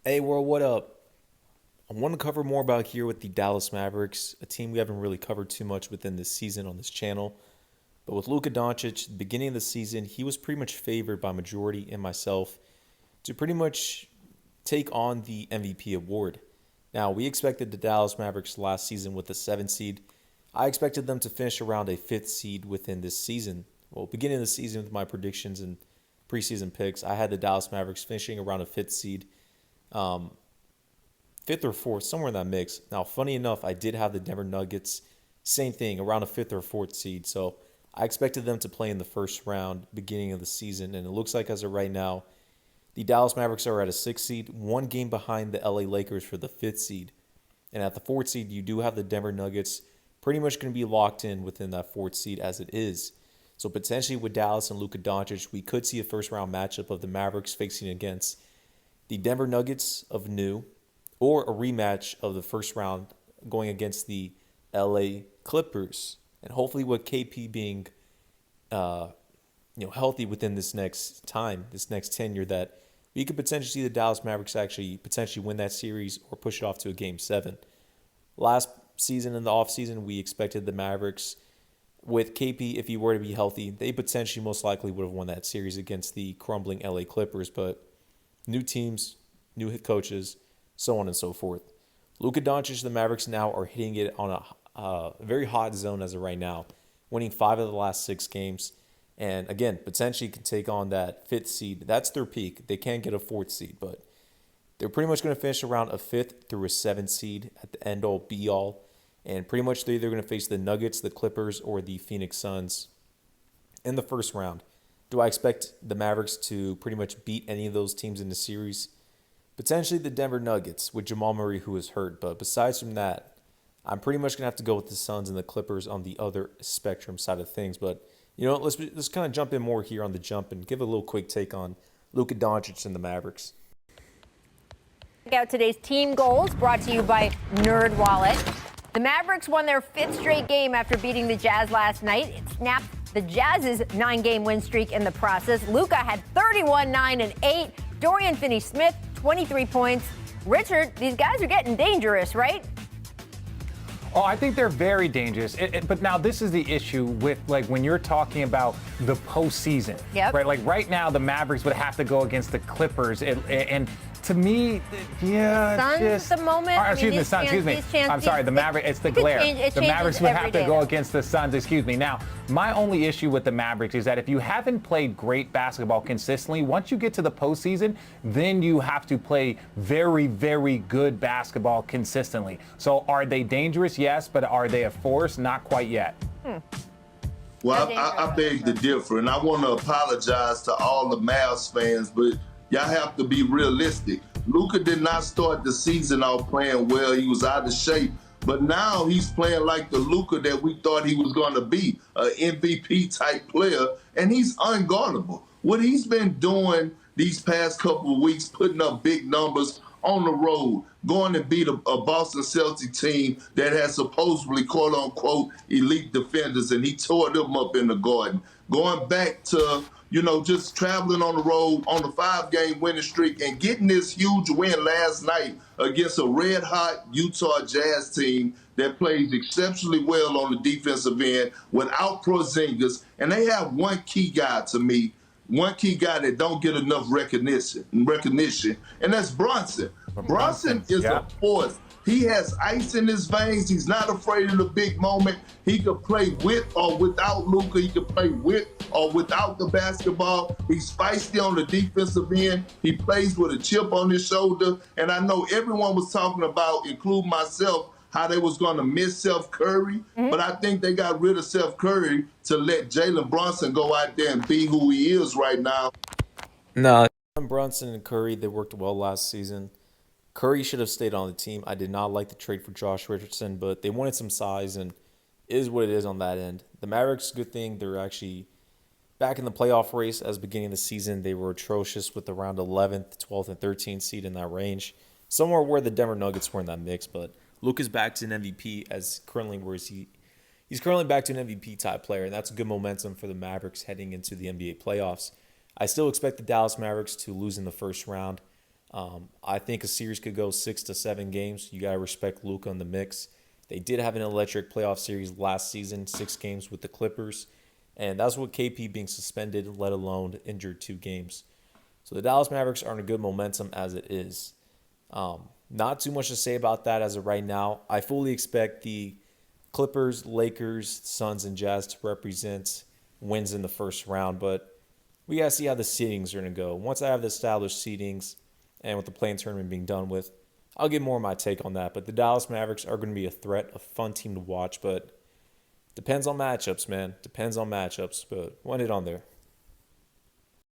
Hey, world, what up? I want to cover more about here with the Dallas Mavericks, a team we haven't really covered too much within this season on this channel. But with Luka Doncic, the beginning of the season, he was pretty much favored by majority and myself to pretty much take on the MVP award. Now, we expected the Dallas Mavericks last season with a 7 seed. I expected them to finish around a 5th seed within this season. Well, beginning of the season with my predictions and preseason picks, I had the Dallas Mavericks finishing around a 5th seed. Um, Fifth or fourth, somewhere in that mix. Now, funny enough, I did have the Denver Nuggets, same thing, around a fifth or fourth seed. So I expected them to play in the first round, beginning of the season. And it looks like as of right now, the Dallas Mavericks are at a 6th seed, 1 game behind the LA Lakers for the 5th seed. And at the 4th seed, you do have the Denver Nuggets pretty much going to be locked in within that 4th seed as it is. So potentially with Dallas and Luka Doncic, we could see a first round matchup of the Mavericks facing against the Denver Nuggets of new, or a rematch of the first round going against the LA Clippers. And hopefully with KP being healthy within this next time, this next tenure, that we could potentially see the Dallas Mavericks actually potentially win that series or push it off to a game 7. Last season in the offseason, we expected the Mavericks with KP, if he were to be healthy, they potentially most likely would have won that series against the crumbling LA Clippers, but new teams, new head coaches, so on and so forth. Luka Doncic, the Mavericks now are hitting it on a very hot zone as of right now, winning 5 of the last 6 games. And again, potentially can take on that 5th seed. That's their peak. They can't get a 4th seed, but they're pretty much going to finish around a 5th through a 7th seed at the end all be all. And pretty much they're either going to face the Nuggets, the Clippers, or the Phoenix Suns in the first round. Do I expect the Mavericks to pretty much beat any of those teams in the series? Potentially the Denver Nuggets with Jamal Murray, who is hurt. But besides from that, I'm pretty much going to have to go with the Suns and the Clippers on the other spectrum side of things. But, let's kind of jump in more here on the jump and give a little quick take on Luka Doncic and the Mavericks. Check out today's team goals brought to you by NerdWallet. The Mavericks won their 5th straight game after beating the Jazz last night. It snapped the Jazz's 9-game win streak in the process. Luka had 31, 9, and 8. Dorian Finney-Smith, 23 points. Richard, these guys are getting dangerous, right? Oh, I think they're very dangerous. But now this is the issue with, like, when you're talking about the postseason. Yep. Right? Like, right now, the Mavericks would have to go against the Clippers. And to me, yeah, Suns just at the moment. The Suns. Excuse me. I'm sorry, the Mavericks. It's the glare. The Mavericks would have to go against the Suns. Excuse me. Now, my only issue with the Mavericks is that if you haven't played great basketball consistently, once you get to the postseason, then you have to play very, very good basketball consistently. So, are they dangerous? Yes, but are they a force? Not quite yet. Well, I beg to differ, and I want to apologize to all the Mavs fans, but y'all have to be realistic. Luka did not start the season off playing well. He was out of shape. But now he's playing like the Luka that we thought he was going to be, an MVP-type player, and he's unguardable. What he's been doing these past couple of weeks, putting up big numbers on the road, going to beat a Boston Celtics team that has supposedly, quote-unquote, elite defenders, and he tore them up in the Garden. Going back to just traveling on the road on a 5-game winning streak and getting this huge win last night against a red-hot Utah Jazz team that plays exceptionally well on the defensive end without Porzingis. And they have one key guy to me, one key guy that don't get enough recognition, and that's Brunson. Brunson is a force. He has ice in his veins. He's not afraid of the big moment. He could play with or without Luka. He could play with or without the basketball. He's feisty on the defensive end. He plays with a chip on his shoulder. And I know everyone was talking about, including myself, how they was going to miss Seth Curry. But I think they got rid of Seth Curry to let Jalen Brunson go out there and be who he is right now. No, Brunson and Curry, they worked well last season. Curry should have stayed on the team. I did not like the trade for Josh Richardson, but they wanted some size, and it is what it is on that end. The Mavericks, good thing, they're actually back in the playoff race. As beginning of the season, they were atrocious with around 11th, 12th, and 13th seed in that range. Somewhere where the Denver Nuggets were in that mix, but Luka's back to an MVP he's currently back to an MVP type player, and that's good momentum for the Mavericks heading into the NBA playoffs. I still expect the Dallas Mavericks to lose in the first round. I think a series could go 6 to 7 games. You got to respect Luka in the mix. They did have an electric playoff series last season, 6 games with the Clippers. And that's with KP being suspended, let alone injured 2 games. So the Dallas Mavericks are in a good momentum as it is. Not too much to say about that as of right now. I fully expect the Clippers, Lakers, Suns, and Jazz to represent wins in the first round. But we got to see how the seedings are going to go. Once I have the established seedings and with the play-in tournament being done with, I'll get more of my take on that. But the Dallas Mavericks are going to be a threat, a fun team to watch. But depends on matchups, man. Depends on matchups. But one hit on there.